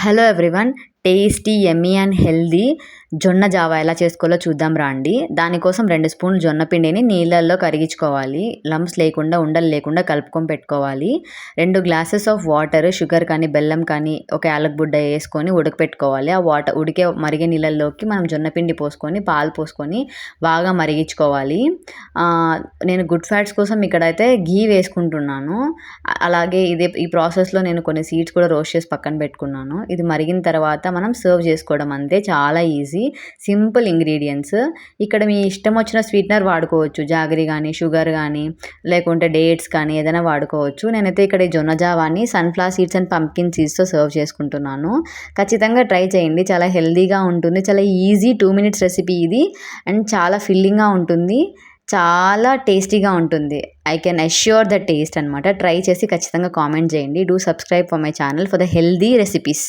Hello everyone. Tasty, yummy and healthy జొన్న Java ఎలా చేసుకోవాలో చూద్దాం రండి. దానికోసం 2 స్పూన్లు జొన్న పిండిని నీళ్ళల్లో కరిగించుకోవాలి. లంప్స్ లేకుండా, ఉండలు లేకుండా కలుపుకొని పెట్టుకోవాలి. 2 గ్లాసెస్ ఆఫ్ వాటర్, షుగర్ కానీ బెల్లం కానీ ఒక యాలకుబుడ్డ వేసుకొని ఉడకపెట్టుకోవాలి. ఆ మరిగే నీళ్ళల్లోకి మనం జొన్న పిండి పోసుకొని, పాలు పోసుకొని బాగా మరిగించుకోవాలి. నేను గుడ్ ఫ్యాట్స్ కోసం ఇక్కడైతే ఘీ వేసుకుంటున్నాను. అలాగే ఈ ప్రాసెస్లో నేను కొన్ని సీడ్స్ కూడా రోస్ట్ చేసి పక్కన పెట్టుకున్నాను. ఇది మరిగిన తర్వాత మనం సర్వ్ చేసుకోవడం అంతే. చాలా ఈజీ, సింపుల్ ఇంగ్రీడియంట్స్. ఇక్కడ మీ ఇష్టం వచ్చిన స్వీట్నర్ వాడుకోవచ్చు. జాగరీ కానీ, షుగర్ కానీ, లేకుంటే డేట్స్ కానీ ఏదైనా వాడుకోవచ్చు. నేనైతే ఇక్కడ ఈ జొన్న జావాని సన్ఫ్లవర్ సీడ్స్ అండ్ పంప్కిన్ సీడ్స్తో సర్వ్ చేసుకుంటున్నాను. ఖచ్చితంగా ట్రై చేయండి. చాలా హెల్దీగా ఉంటుంది. చాలా ఈజీ 2 minutes రెసిపీ ఇది. అండ్ చాలా ఫిల్లింగ్గా ఉంటుంది. చాలా టేస్టీగా ఉంటుంది. I can assure the taste అనమాట. ట్రై చేసి ఖచ్చితంగా కామెంట్ చేయండి. Do subscribe for my channel for the healthy recipes.